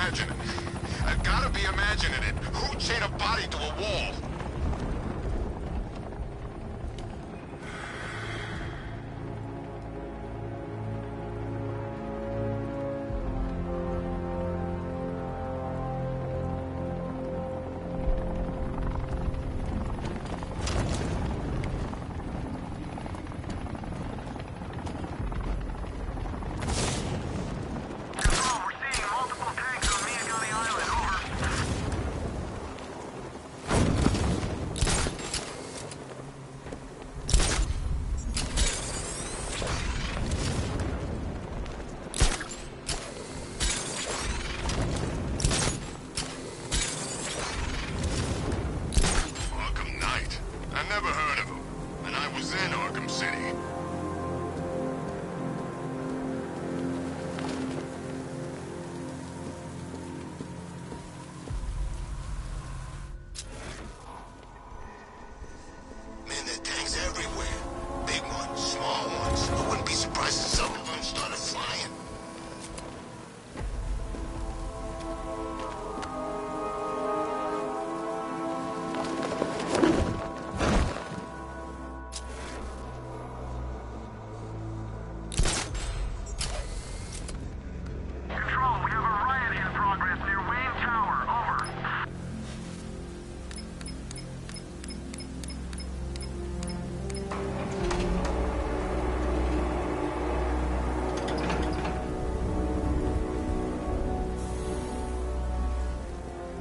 imagining. I've gotta be imagining it. Who'd chain a body to a wall?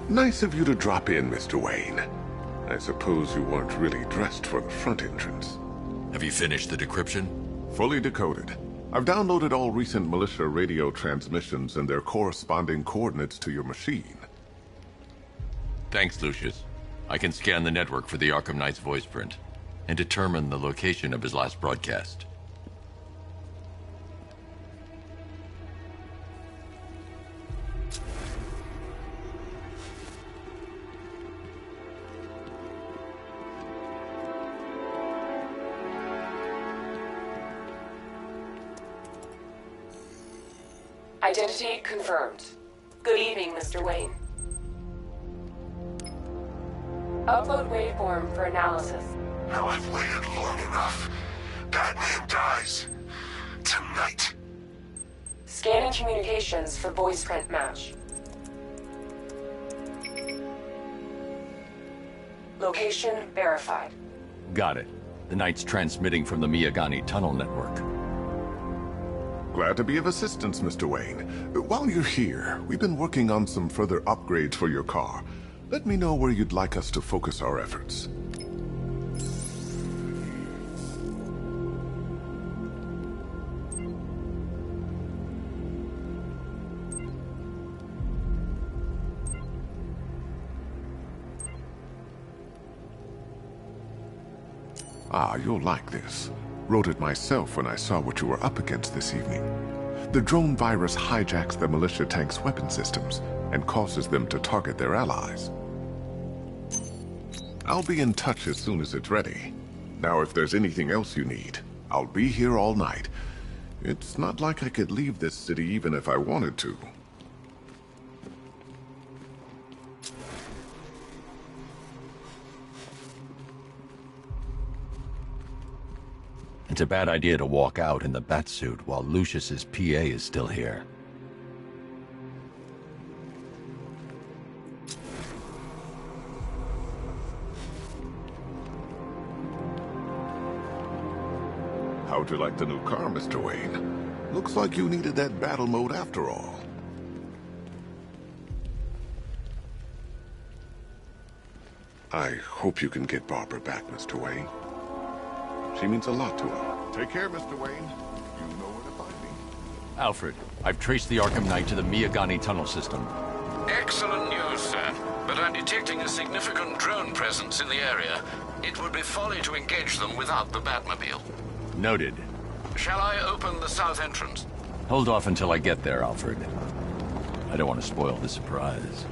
Nice of you to drop in, Mr. Wayne. I suppose you weren't really dressed for the front entrance. Have you finished the decryption? Fully decoded. I've downloaded all recent militia radio transmissions and their corresponding coordinates to your machine. Thanks, Lucius. I can scan the network for the Arkham Knight's voice print and determine the location of his last broadcast. Identity confirmed. Good evening, Mr. Wayne. Upload waveform for analysis. Now I've waited long enough. Batman dies. Tonight. Scanning communications for voice print match. Location verified. Got it. The Knight's transmitting from the Miyagani tunnel network. Glad to be of assistance, Mr. Wayne. While you're here, we've been working on some further upgrades for your car. Let me know where you'd like us to focus our efforts. Ah, you'll like this. Wrote it myself when I saw what you were up against this evening. The drone virus hijacks the militia tank's weapon systems and causes them to target their allies. I'll be in touch as soon as it's ready. Now, if there's anything else you need, I'll be here all night. It's not like I could leave this city even if I wanted to. It's a bad idea to walk out in the Batsuit while Lucius's PA is still here. How'd you like the new car, Mr. Wayne? Looks like you needed that battle mode after all. I hope you can get Barbara back, Mr. Wayne. She means a lot to her. Take care, Mr. Wayne. You know where to find me. Alfred, I've traced the Arkham Knight to the Miyagani tunnel system. Excellent news, sir. But I'm detecting a significant drone presence in the area. It would be folly to engage them without the Batmobile. Noted. Shall I open the south entrance? Hold off until I get there, Alfred. I don't want to spoil the surprise.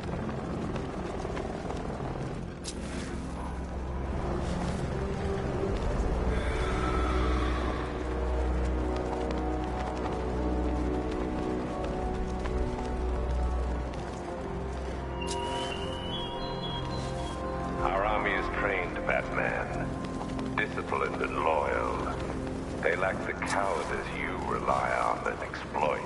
disciplined and loyal. They lack the cowardice you rely on and exploit.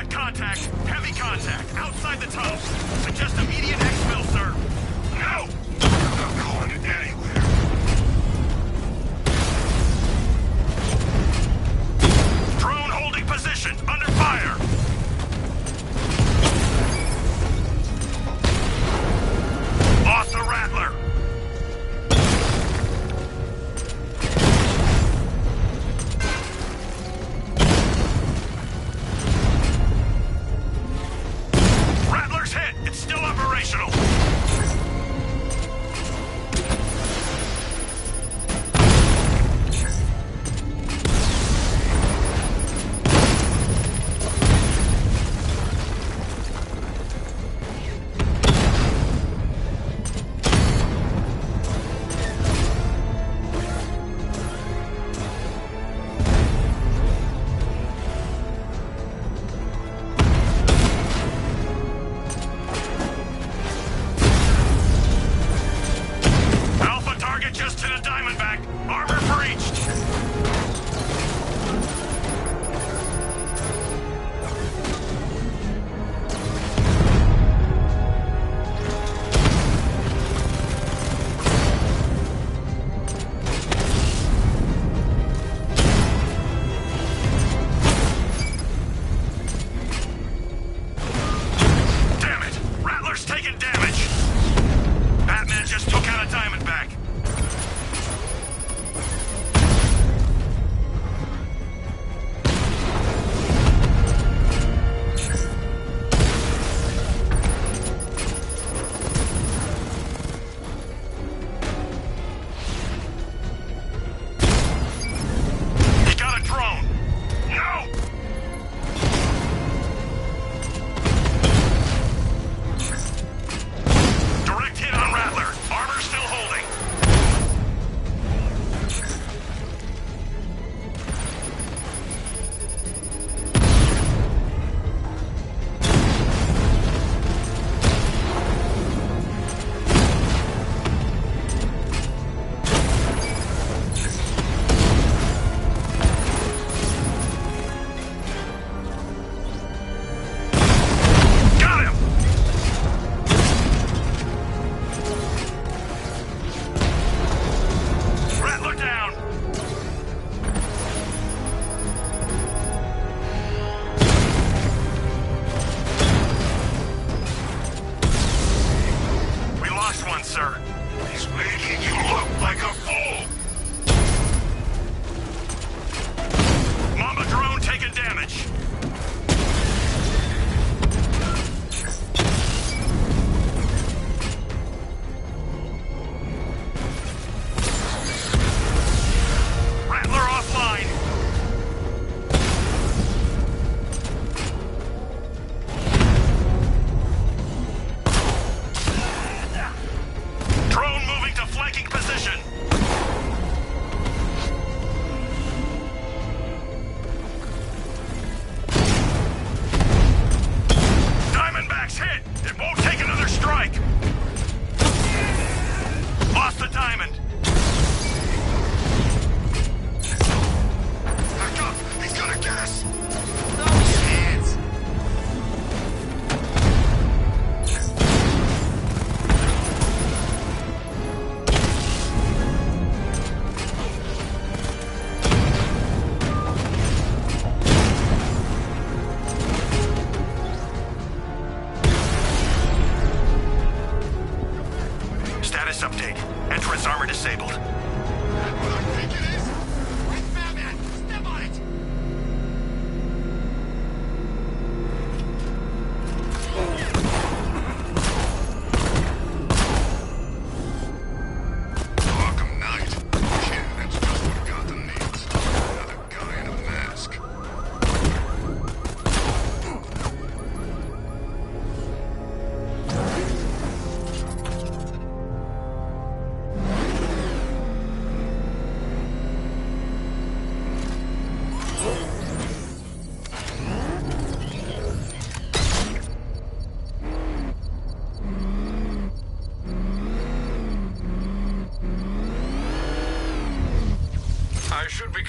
Contact! Heavy contact! Outside the tunnel! Suggest immediate exfil, sir! No! I'm not going anywhere! Drone holding position! Under fire! Lost the Rattler!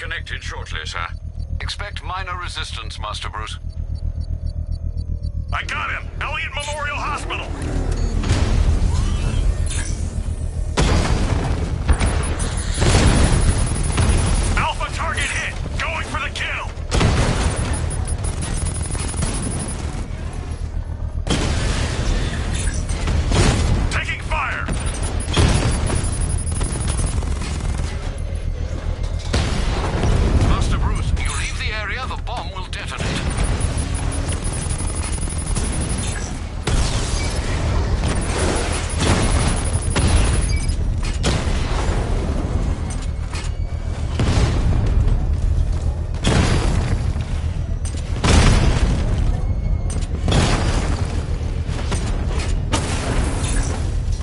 reconnected shortly, sir. Expect minor resistance, Master Bruce. I got him! Elliott Memorial Hospital! Alpha target hit! Going for the kill! Taking fire! Master Bruce, you leave the area, the bomb will detonate.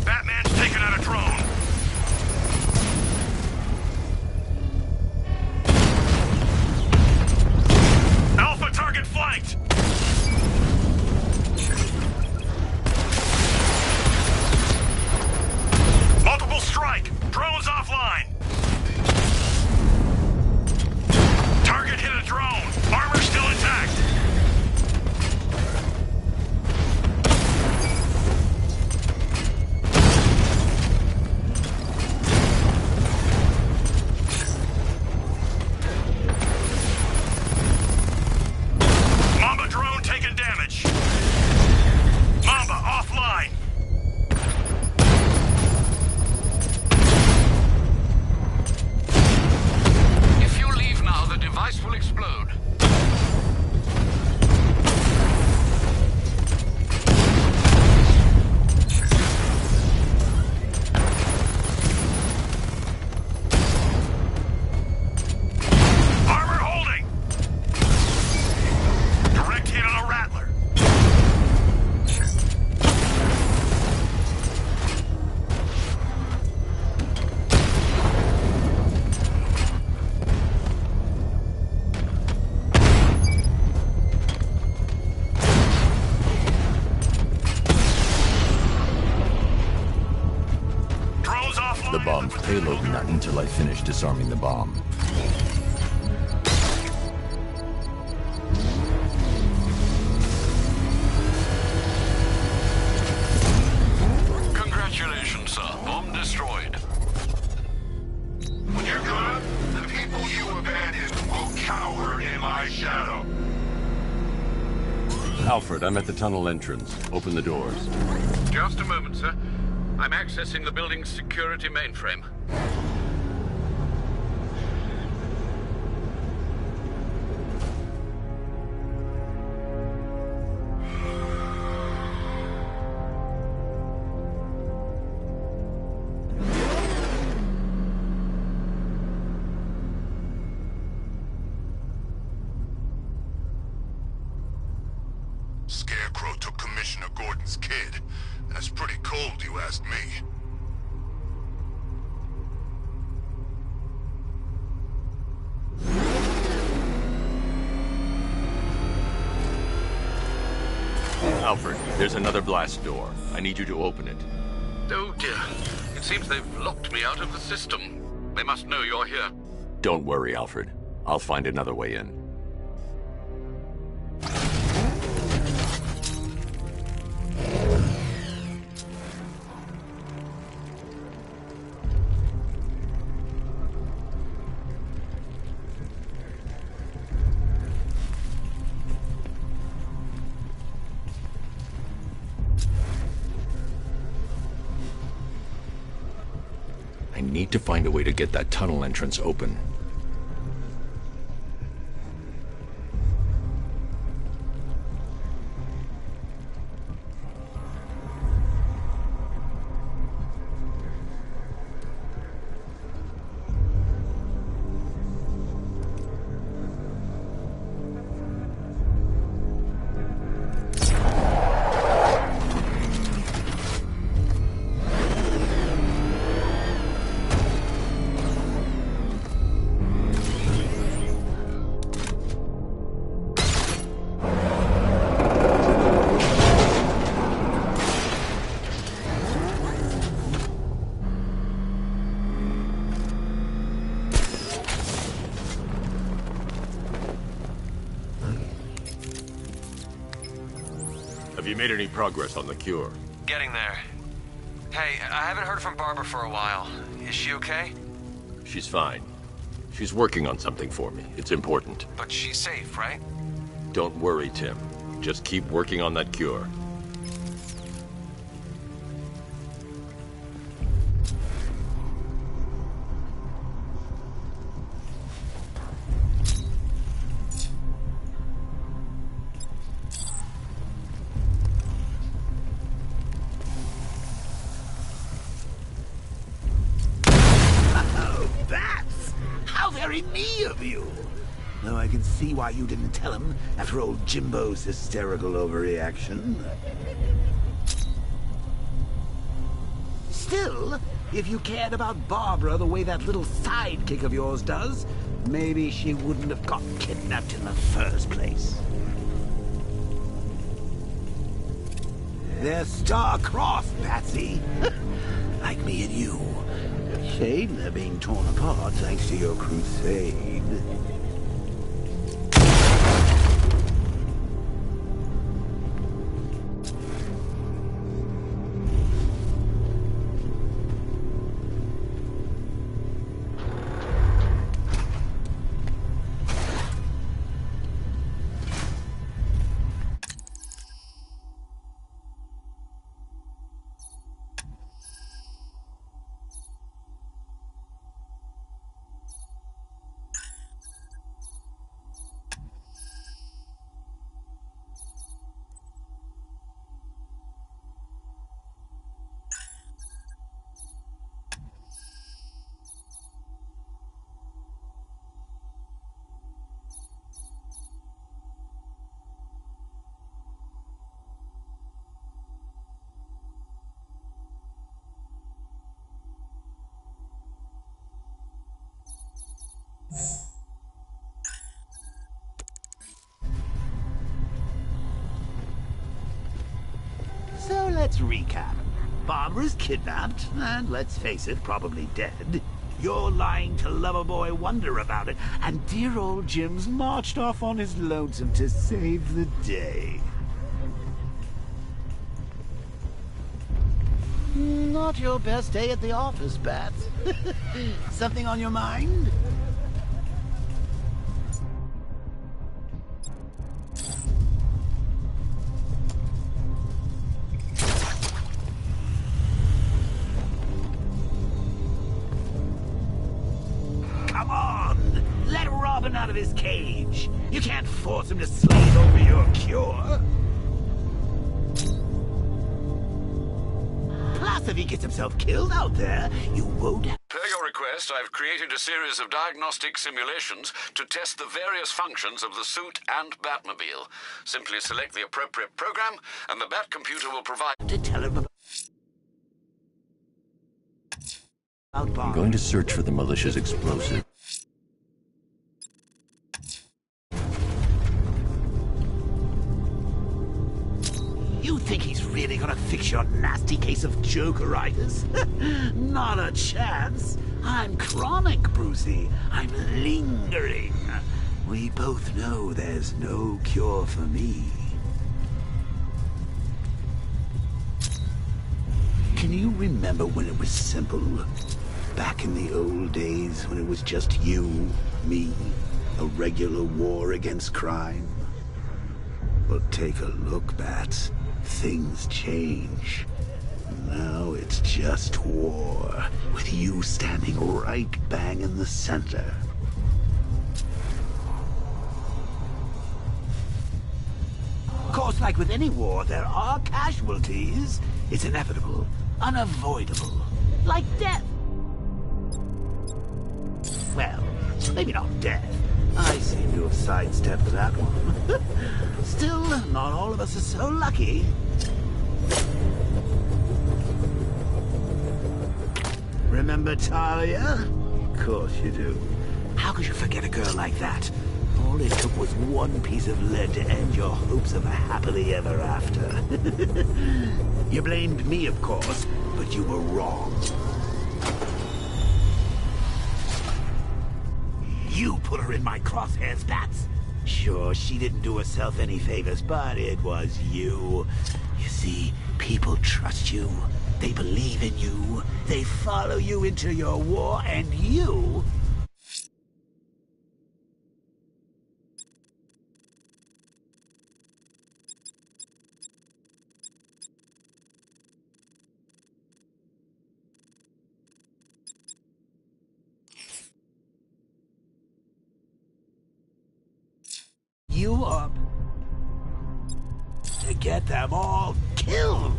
Batman's taken out a drone! Alpha target flanked! Multiple strike! Drone's offline! Target hit a drone! Armor still intact! Mamba drone taking damage! Mamba offline! If you leave now, the device will explode. Armor holding! Direct hit on a Rattler. Drone's offline. The bomb's payload not until I finish disarming the bomb. Congratulations, sir. Bomb destroyed. When you're good, the people you abandoned will cower in my shadow. Alfred, I'm at the tunnel entrance. Open the doors. Just a moment, sir. I'm accessing the building's security mainframe. Scarecrow took Commissioner Gordon's kid. That's pretty cold, you ask me. Alfred, there's another blast door. I need you to open it. Oh dear. It seems they've locked me out of the system. They must know you're here. Don't worry, Alfred. I'll find another way in. I need to find a way to get that tunnel entrance open. you made any progress on the cure? Getting there. Hey, I haven't heard from Barbara for a while. Is she okay? She's fine. She's working on something for me. It's important. But she's safe, right? Don't worry, Tim. Just keep working on that cure. Me of you. Though I can see why you didn't tell him after old Jimbo's hysterical overreaction. Still, if you cared about Barbara the way that little sidekick of yours does, maybe she wouldn't have got kidnapped in the first place. They're star-crossed, Patsy. Like me and you. Shame they're being torn apart thanks to your crusade. So let's recap. Barbara's kidnapped, and let's face it, probably dead. You're lying to Loverboy Wonder about it, and dear old Jim's marched off on his lonesome to save the day. Not your best day at the office, Bats. Something on your mind? Come on! Let Robin out of his cage! You can't force him to slave over your cure! Plus, if he gets himself killed out there, you won't have... Per your request, I've created a series of diagnostic simulations to test the various functions of the suit and Batmobile. Simply select the appropriate program, and the Bat computer will provide... to tell him about I'm going to search for the militia's explosive. You think he's really gonna fix your nasty case of Jokeritis? Not a chance. I'm chronic, Brucey. I'm lingering. We both know there's no cure for me. Can you remember when it was simple? Back in the old days when it was just you, me, a regular war against crime? Well, take a look, Bats. Things change. Now it's just war, with you standing right bang in the center. Of course, like with any war, there are casualties. It's inevitable, unavoidable, like death. Well, maybe not death. I seem to have sidestepped that one. Still, not all of us are so lucky. Remember Talia? Of course you do. How could you forget a girl like that? All it took was one piece of lead to end your hopes of a happily ever after. You blamed me, of course, but you were wrong. You put her in my crosshairs, Bats. Sure, she didn't do herself any favors, but it was you. You see, people trust you. They believe in you. They follow you into your war, and you... you up to get them all killed.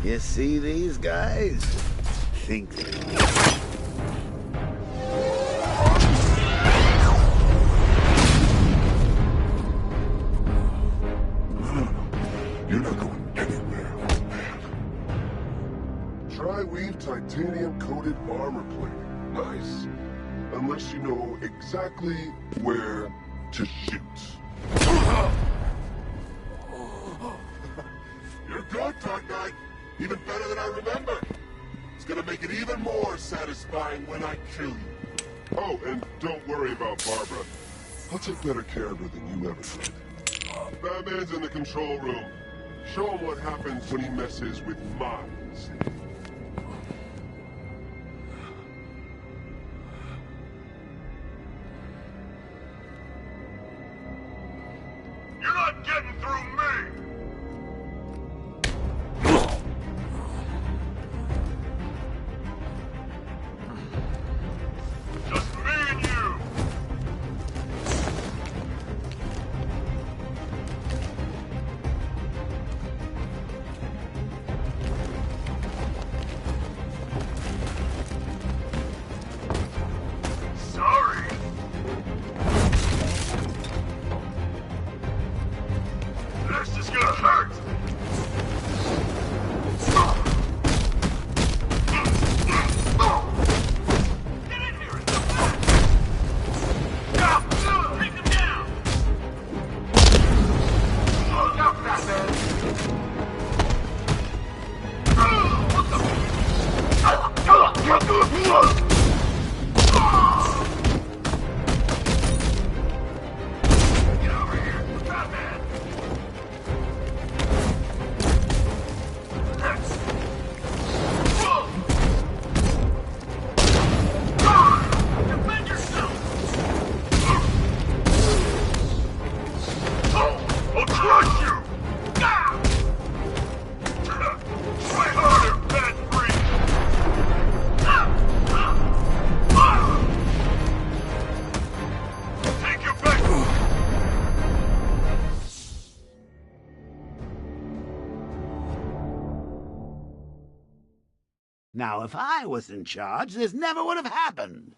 You see these guys? Think You're not going anywhere, old man. Tri-weave titanium-coated armor plating. Nice. Unless you know exactly where to shoot. You're good, Dark Knight. Even better than I remember. It's gonna make it even more satisfying when I kill you. Oh, and don't worry about Barbara. I'll take better care of her than you ever did. Batman's in the control room. Show him what happens when he messes with minds. You're not getting through me! Just me and you! Now, if I was in charge, this never would have happened.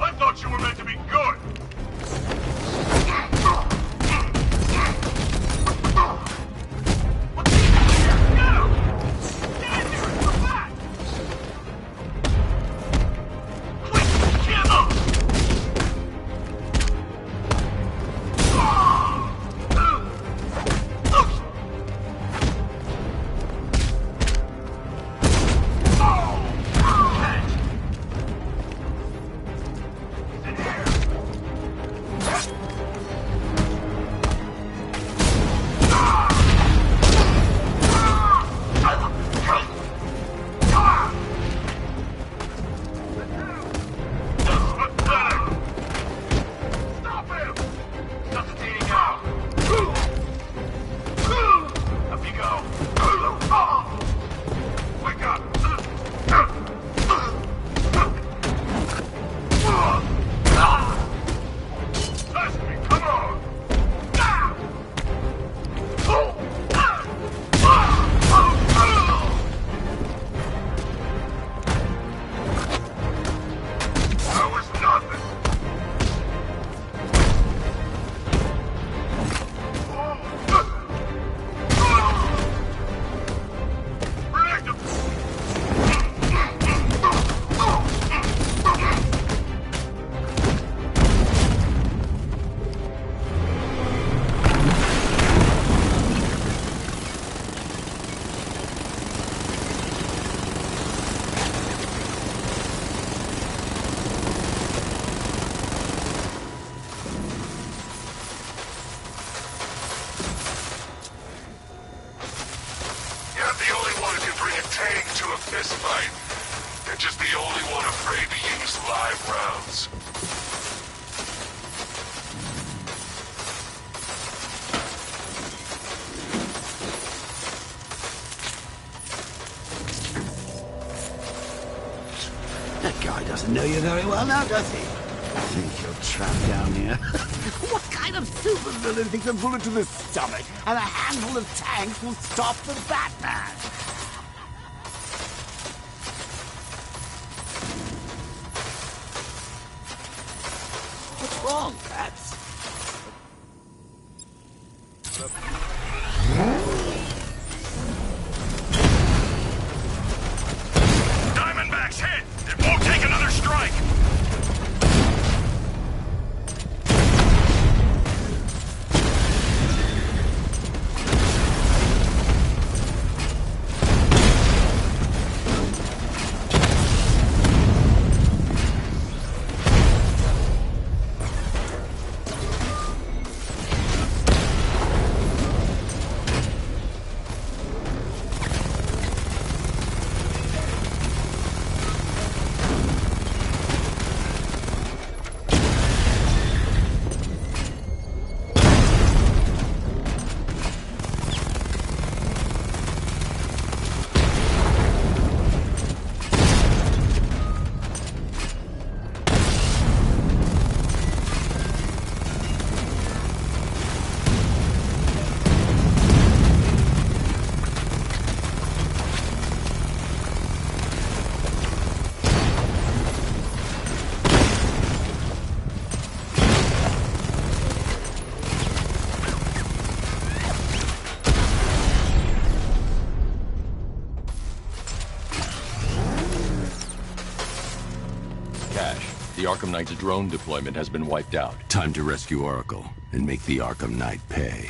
I thought you were meant to be good! That guy doesn't know you very well now, does he? I think you're trapped down here. What kind of supervillain thinks a bullet to the stomach and a handful of tanks will stop the Batman? What's wrong, Bats? Diamondback's hit! It won't take another strike! The Arkham Knight's drone deployment has been wiped out. Time to rescue Oracle and make the Arkham Knight pay.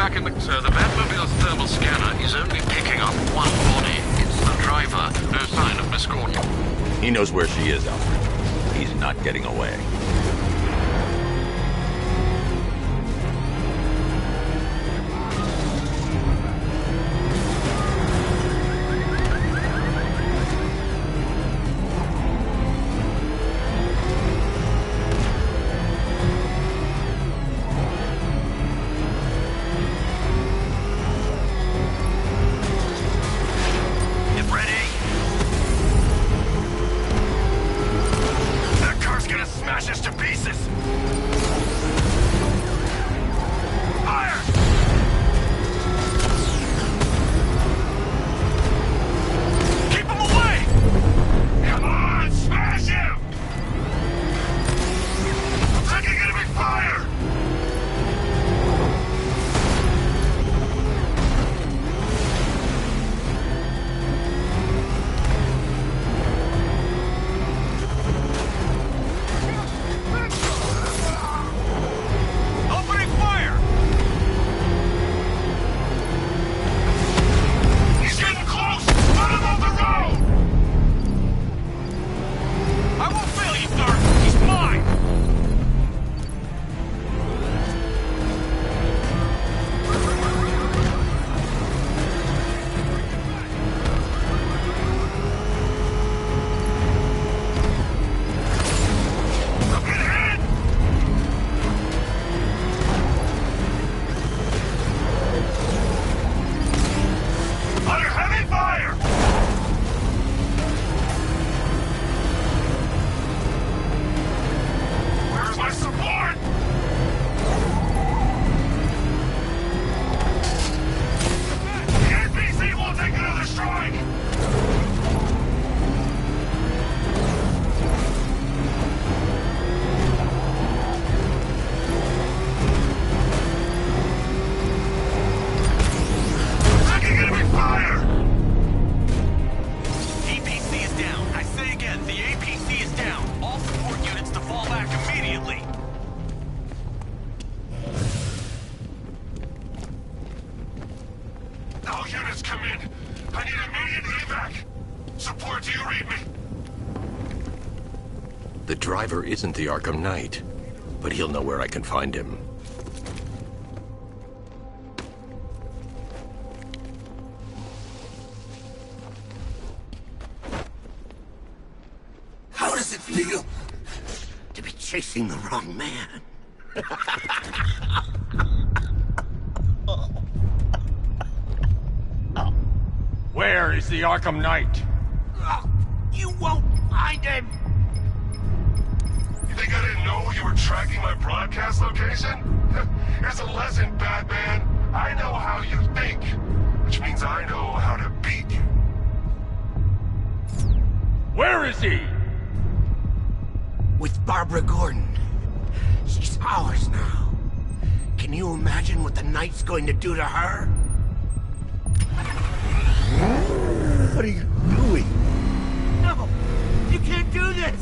back in the... Sir, the Batmobile's thermal scanner is only picking up one body. It's the driver. No sign of Miss Gordon. He knows where she is, Alfred. He's not getting away. The driver isn't the Arkham Knight, but he'll know where I can find him. How does it feel to be chasing the wrong man? Where is the Arkham Knight? You won't find him! You think I didn't know you were tracking my broadcast location? Here's a lesson, Batman. I know how you think, which means I know how to beat you. Where is he? With Barbara Gordon. She's ours now. Can you imagine what the Knight's going to do to her? What are you doing? No! You can't do this!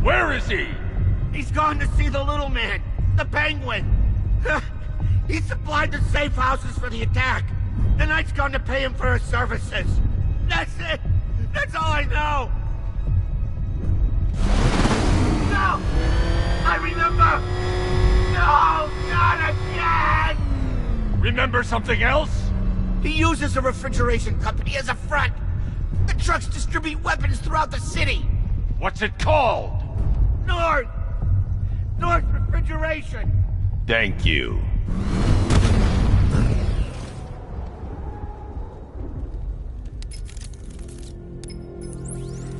Where is he? He's gone to see the little man, the Penguin. He supplied the safe houses for the attack. The Knight's gone to pay him for his services. That's it. That's all I know. No! I remember! No! Not again! Remember something else? He uses a refrigeration company as a front. The trucks distribute weapons throughout the city. What's it called? North Refrigeration. Thank you.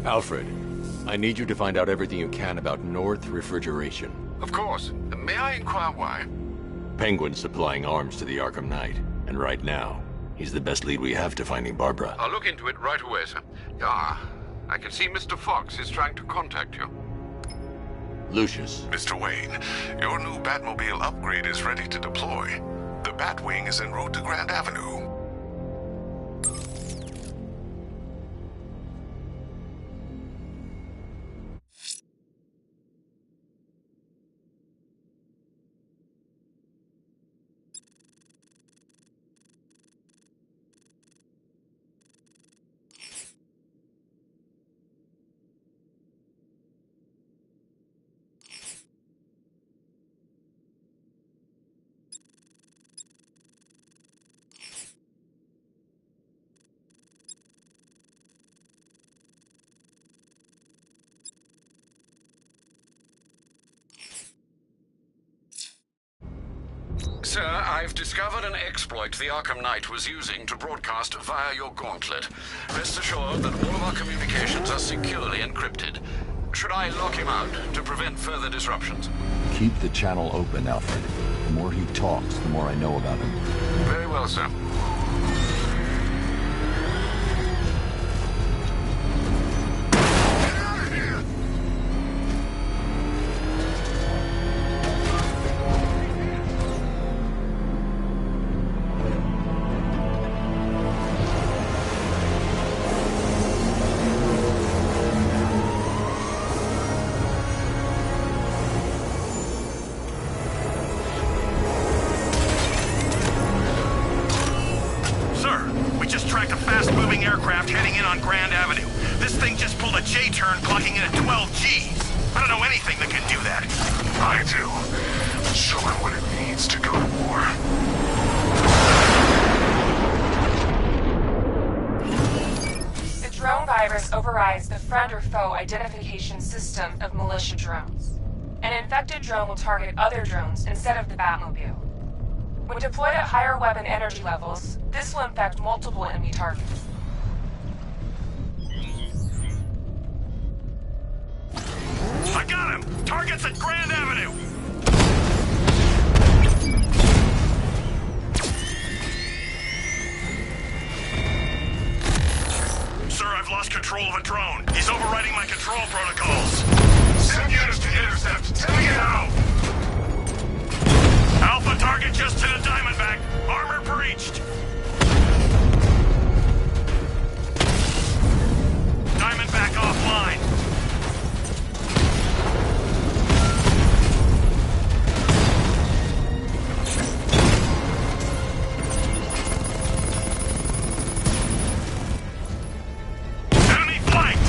Alfred, I need you to find out everything you can about North Refrigeration. Of course. May I inquire why? Penguin's supplying arms to the Arkham Knight, and right now, he's the best lead we have to finding Barbara. I'll look into it right away, sir. Ah, I can see Mr. Fox is trying to contact you. Lucius. Mr. Wayne, your new Batmobile upgrade is ready to deploy. The Batwing is en route to Grand Avenue. Sir, I've discovered an exploit the Arkham Knight was using to broadcast via your gauntlet. Rest assured that all of our communications are securely encrypted. Should I lock him out to prevent further disruptions? Keep the channel open, Alfred. The more he talks, the more I know about him. Very well, sir. Aircraft heading in on Grand Avenue. This thing just pulled a J-turn clocking in at 12 Gs. I don't know anything that can do that. I do. Show him what it means to go to war. The drone virus overrides the friend or foe identification system of militia drones. An infected drone will target other drones instead of the Batmobile. When deployed at higher weapon energy levels, this will infect multiple enemy targets. I got him! Target's at Grand Avenue! Sir, I've lost control of a drone. He's overriding my control protocols. Send units to intercept. Take it out! Alpha target just hit a Diamondback. Armor breached. Diamondback offline. Enemy flanked.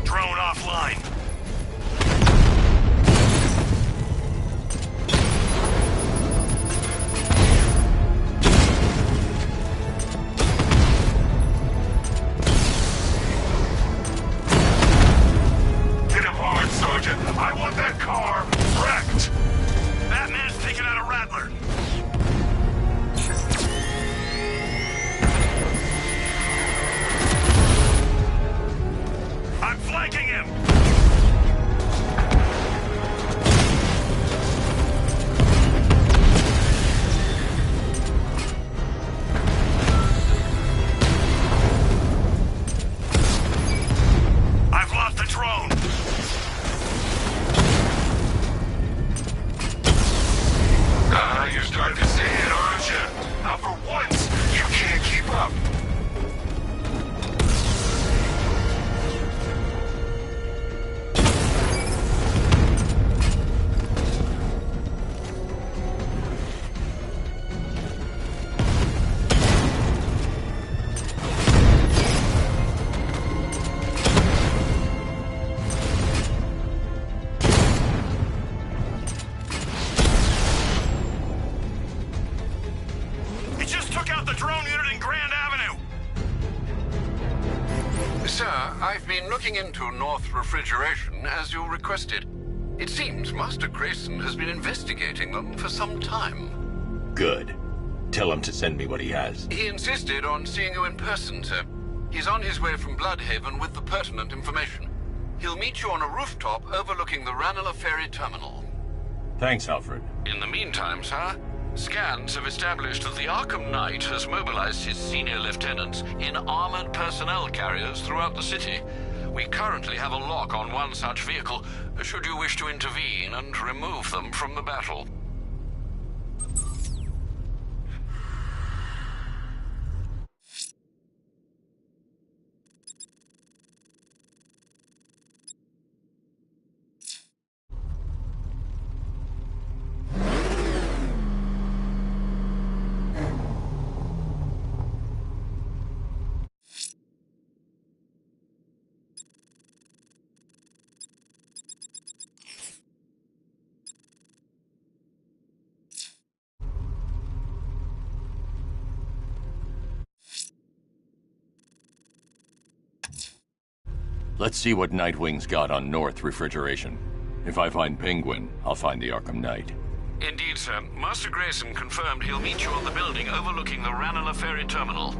Drone offline. Hit him hard, Sergeant. I want that car wrecked. Batman's taking out a Rattler. I'm flanking him. I've lost the drone. You're starting to see it, aren't you? Now for once, you can't keep up. He just took out the drone unit in Grand Avenue. Sir, I've been looking into North Refrigeration as you requested. It seems Master Grayson has been investigating them for some time. Good. Tell him to send me what he has. He insisted on seeing you in person, sir. He's on his way from Bloodhaven with the pertinent information. He'll meet you on a rooftop overlooking the Ranelagh Ferry Terminal. Thanks, Alfred. In the meantime, sir, scans have established that the Arkham Knight has mobilized his senior lieutenants in armored personnel carriers throughout the city. We currently have a lock on one such vehicle, should you wish to intervene and remove them from the battle. Let's see what Nightwing's got on North Refrigeration. If I find Penguin, I'll find the Arkham Knight. Indeed, sir. Master Grayson confirmed he'll meet you on the building overlooking the Ranelagh Ferry Terminal.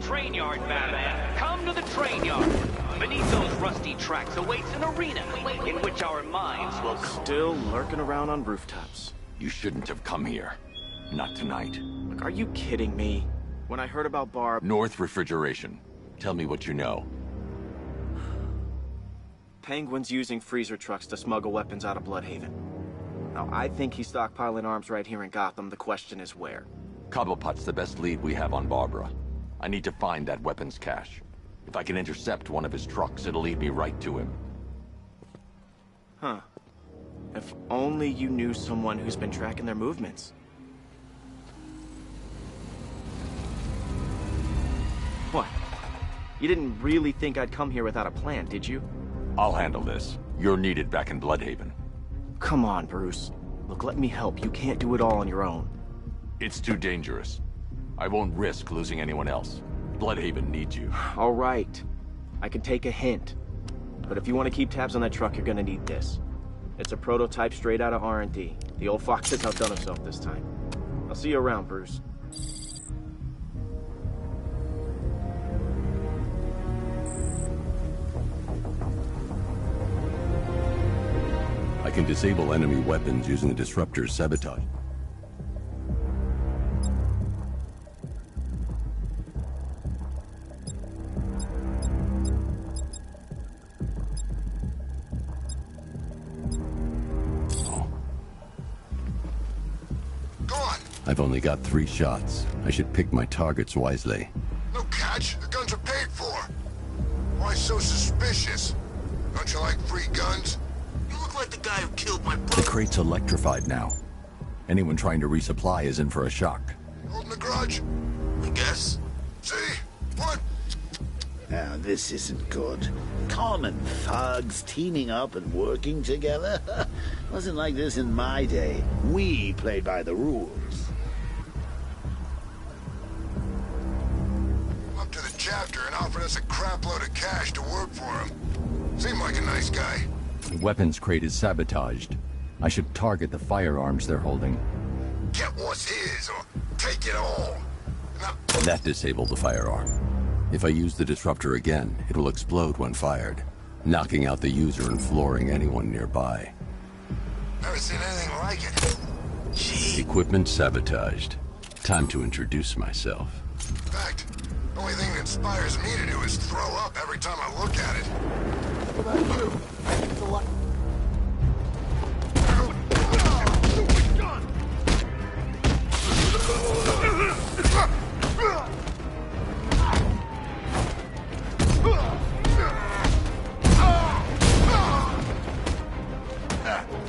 Train yard, Batman. Come to the train yard. Beneath those rusty tracks awaits an arena in which our minds will... Still lurking around on rooftops. You shouldn't have come here. Not tonight. Look, are you kidding me? When I heard about Barb... North Refrigeration. Tell me what you know. Penguin's using freezer trucks to smuggle weapons out of Bloodhaven. Now, I think he's stockpiling arms right here in Gotham. The question is where. Cobblepot's the best lead we have on Barbara. I need to find that weapons cache. If I can intercept one of his trucks, it'll lead me right to him. Huh. If only you knew someone who's been tracking their movements. What? You didn't really think I'd come here without a plan, did you? I'll handle this. You're needed back in Bloodhaven. Come on, Bruce. Look, let me help. You can't do it all on your own. It's too dangerous. I won't risk losing anyone else. Bloodhaven needs you. All right. I can take a hint. But if you want to keep tabs on that truck, you're gonna need this. It's a prototype straight out of R&D. The old fox has outdone himself this time. I'll see you around, Bruce. I can disable enemy weapons using the disruptor's sabotage. I've only got 3 shots. I should pick my targets wisely. No catch. The guns are paid for. Why so suspicious? Don't you like free guns? You look like the guy who killed my brother. The crate's electrified now. Anyone trying to resupply is in for a shock. Holding a grudge? I guess. See? What? Now, this isn't good. Common thugs teaming up and working together? Wasn't like this in my day. We played by the rules. Up to the chapter and offered us a crap load of cash to work for him. Seemed like a nice guy. The weapons crate is sabotaged. I should target the firearms they're holding. Get what's his, or take it all. That disabled the firearm. If I use the disruptor again, it will explode when fired, knocking out the user and flooring anyone nearby. Never seen anything like it. Gee. Equipment sabotaged. Time to introduce myself. In fact, the only thing that inspires me to do is throw up every time I look at it. What about you? It's a lot.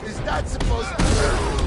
Is that supposed to hurt?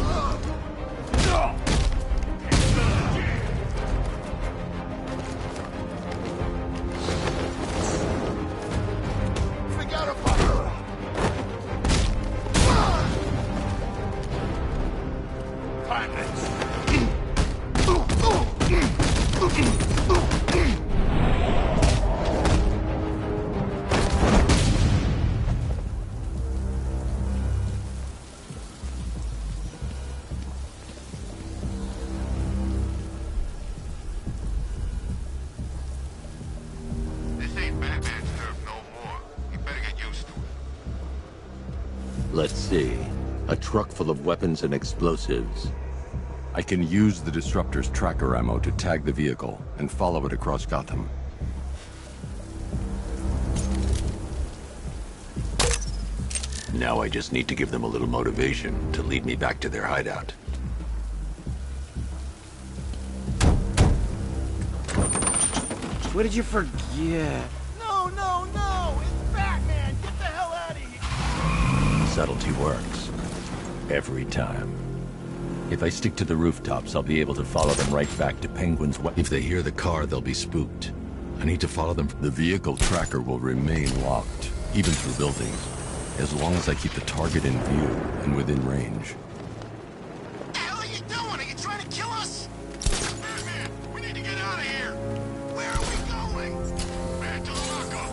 Let's see. A truck full of weapons and explosives. I can use the Disruptor's tracker ammo to tag the vehicle and follow it across Gotham. Now I just need to give them a little motivation to lead me back to their hideout. What did you forget? No, no, no! It's Batman! Get the hell out of here! Subtlety works. Every time. If I stick to the rooftops, I'll be able to follow them right back to Penguin's. If they hear the car, they'll be spooked. I need to follow them. The vehicle tracker will remain locked, even through buildings, as long as I keep the target in view and within range. What the hell are you doing? Are you trying to kill us? Batman, we need to get out of here! Where are we going? Back to the lockup!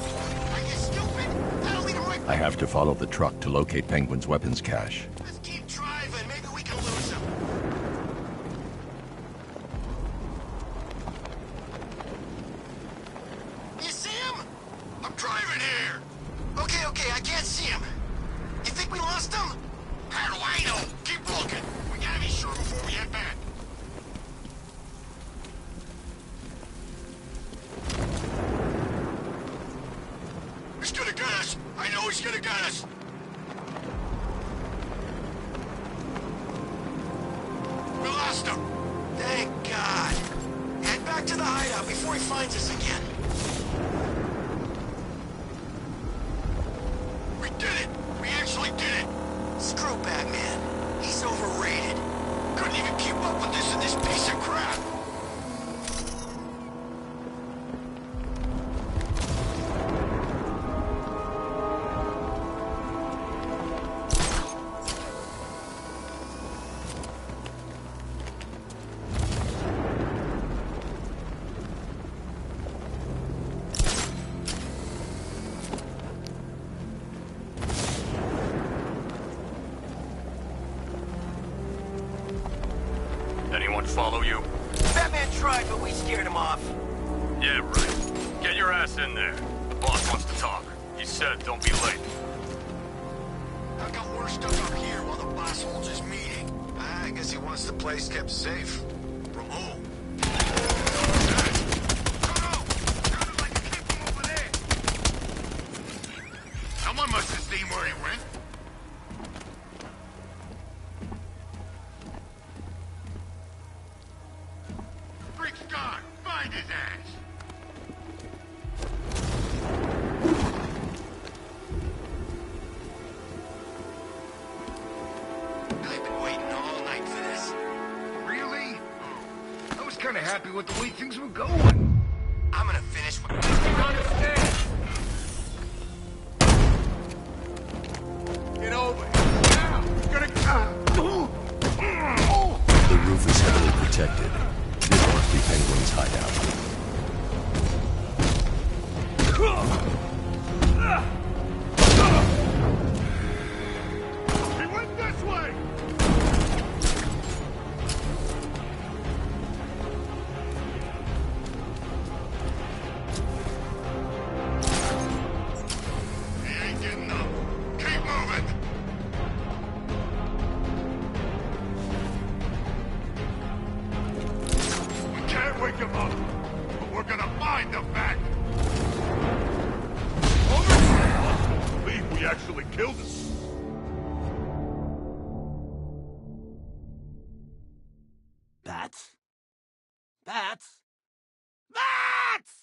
Are you stupid? That'll lead him right... I have to follow the truck to locate Penguin's weapons cache. Let's keep driving. Maybe we can lose him. You see him? I'm driving here. Okay, okay, I can't see him. You think we lost him? How do I know? Keep looking. We gotta be sure before we head back. He's gonna get us. I know he's gonna get us. We lost him. Thank God. Head back to the hideout before he finds us again. We did it. We actually did it. Screw Batman. He's overrated. Couldn't even keep up with this in this piece of crap. Anyone follow you? Batman tried, but we scared him off. Yeah, right. Get your ass in there. The boss wants to talk. He said don't be late. How come we're stuck up here while the boss holds his meeting? I guess he wants the place kept safe. From who? Someone must have seen where he went. Freak's gone. Find his ass. I've been waiting all night for this. Really? I was kind of happy with the way things were going. I'm gonna finish what... Get over here. Now! Gonna... The roof is heavily protected. This must be Penguin's hideout. He went this way! He ain't getting up. Keep moving! We can't wake him up, but we're gonna find the bat! I believe we actually killed him. Bats? Bats? Bats!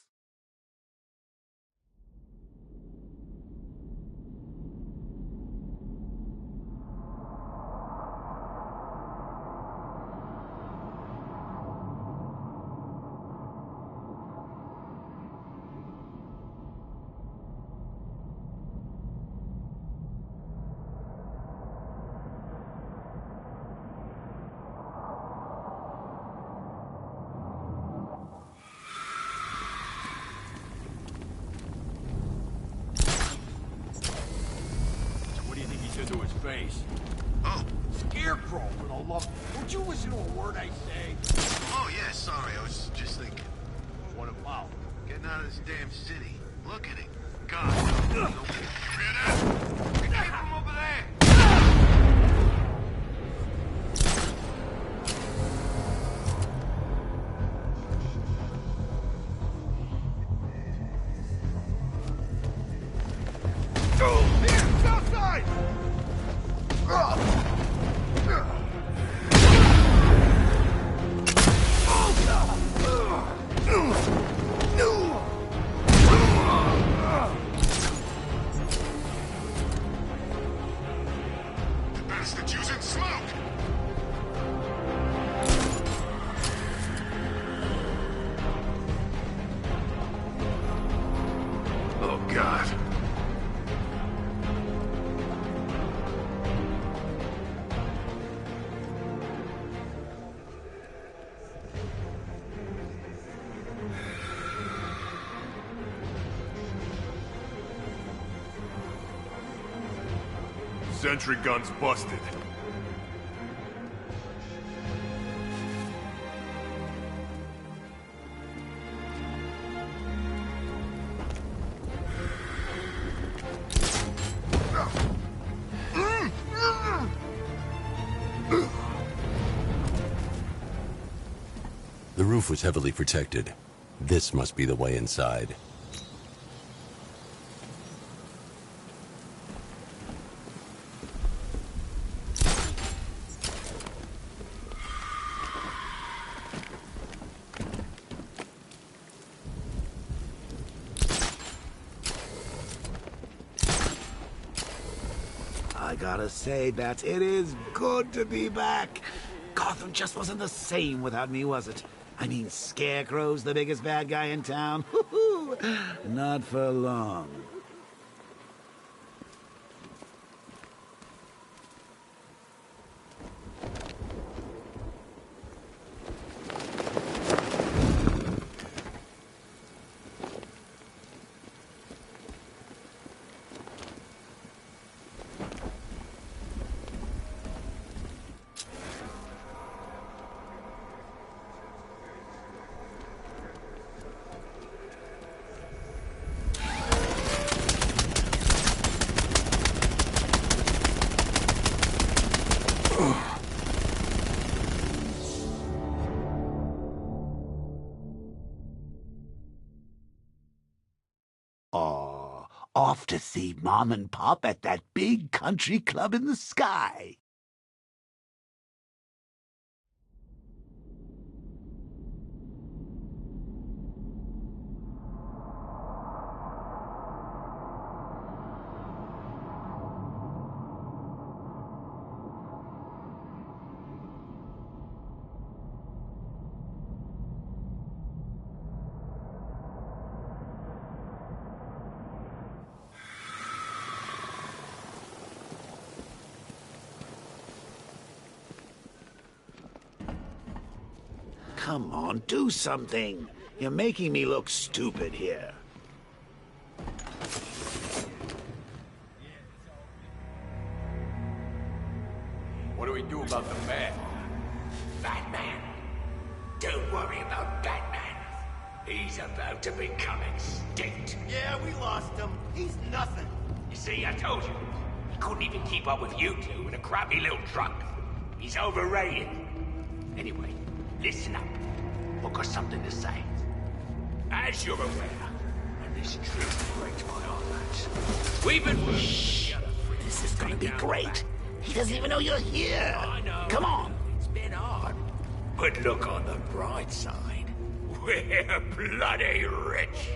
What do you think he said to his face? Oh, scarecrow for the love. Don't you listen to a word I say? Oh, yeah, sorry. I was just thinking. What about? Getting out of this damn city. Look at it. God. You hear that? Keep him over there. smoke! Oh, God. Sentry gun's busted. The roof was heavily protected. This must be the way inside. I gotta say, Bats, it is good to be back. Gotham just wasn't the same without me, was it? I mean, Scarecrow's the biggest bad guy in town. Not for long. Oh, off to see Mom and Pop at that big country club in the sky. Come on, do something. You're making me look stupid here. What do we do about the man? Batman. Don't worry about Batman. He's about to become extinct. Yeah, we lost him. He's nothing. You see, I told you. He couldn't even keep up with you two in a crappy little truck. He's overrated. Anyway, listen up. I've got something to say. As you're aware, and this truth breaks my heart, lads, we've been working together. This is gonna be great. He doesn't even know you're here. I know. Come on. It's been hard. But look on the bright side. We're bloody rich.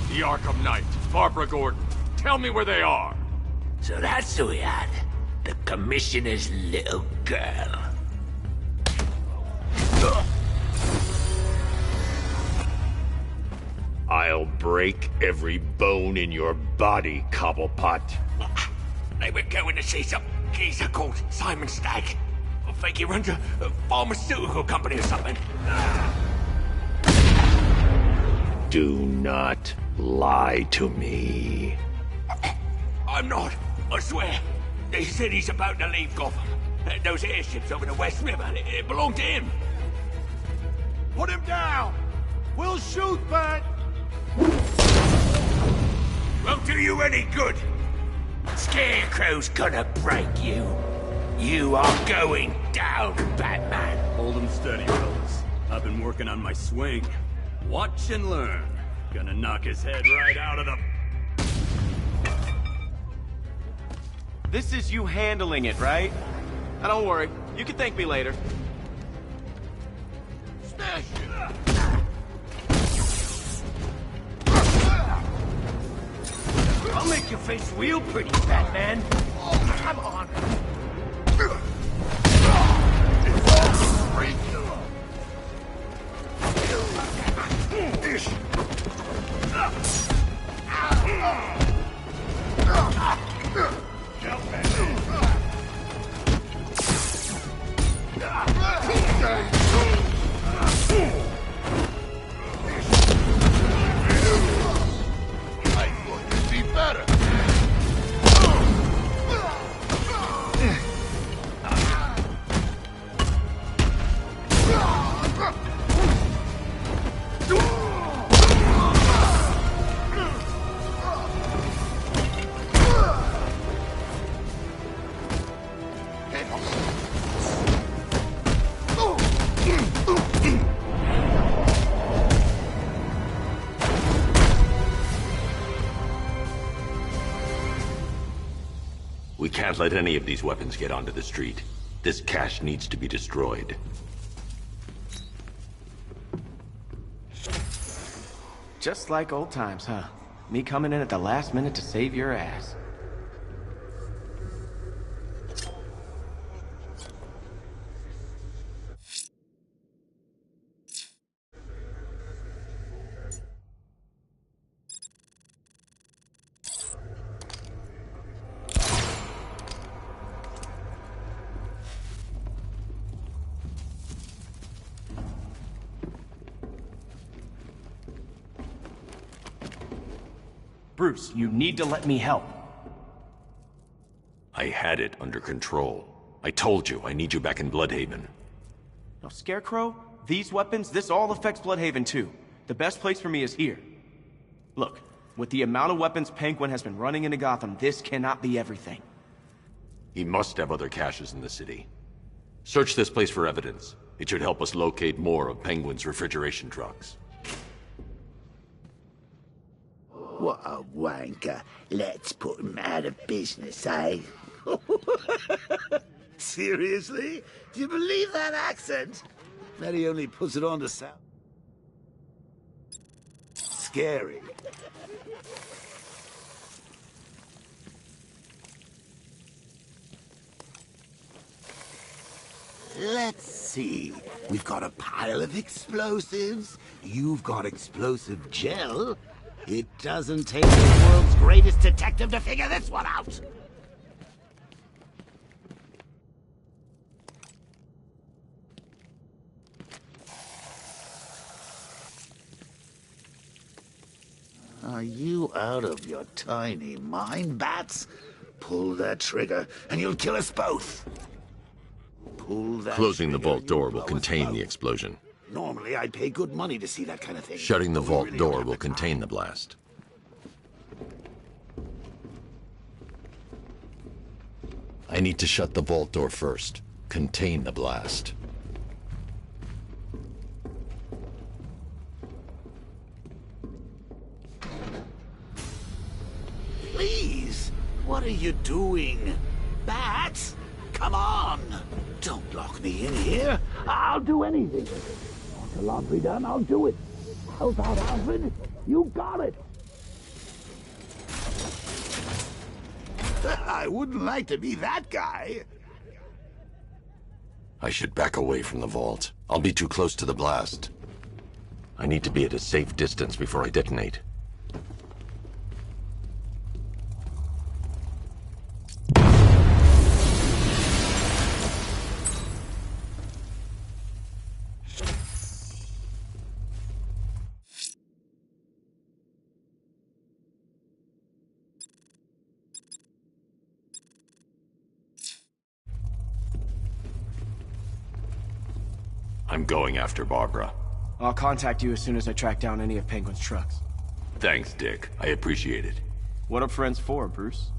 The Arkham Knight, Barbara Gordon. Tell me where they are. So that's who we had. The Commissioner's little girl. I'll break every bone in your body, Cobblepot. They were going to see some geezer called Simon Stagg. I think he runs a pharmaceutical company or something. Do not lie to me. I'm not, I swear. They said he's about to leave Gotham. Those airships over the West River, it belonged to him. Put him down! We'll shoot, but... Won't do you any good. Scarecrow's gonna break you. You are going down, Batman. Hold him steady, fellas. I've been working on my swing. Watch and learn. Gonna knock his head right out of the... This is you handling it, right? Now don't worry. You can thank me later. Smash it! I'll make your face real pretty, Batman. I'm honored. We can't let any of these weapons get onto the street. This cache needs to be destroyed. Just like old times, huh? Me coming in at the last minute to save your ass. Bruce, you need to let me help. I had it under control. I told you, I need you back in Bloodhaven. Now, Scarecrow, these weapons, this all affects Bloodhaven too. The best place for me is here. Look, with the amount of weapons Penguin has been running into Gotham, this cannot be everything. He must have other caches in the city. Search this place for evidence. It should help us locate more of Penguin's refrigeration trucks. What a wanker. Let's put him out of business, eh? Seriously? Do you believe that accent? Bet he only puts it on to sound scary. Let's see. We've got a pile of explosives. You've got explosive gel. It doesn't take the world's greatest detective to figure this one out. Are you out of your tiny mind, Bats? Pull that trigger, and you'll kill us both. Pull that Closing the trigger, vault door and will you'll contain blow us the both. explosion. Normally, I'd pay good money to see that kind of thing. Shutting the But we vault really door don't have will the time. contain the blast. I need to shut the vault door first. Contain the blast. Please, what are you doing? Bats, come on! Don't lock me in here. I'll do anything. Want the laundry done? I'll do it. Help out, Alfred. You got it. I wouldn't like to be that guy. I should back away from the vault. I'll be too close to the blast. I need to be at a safe distance before I detonate. I'm going after Barbara. I'll contact you as soon as I track down any of Penguin's trucks. Thanks, Dick. I appreciate it. What are friends for, Bruce?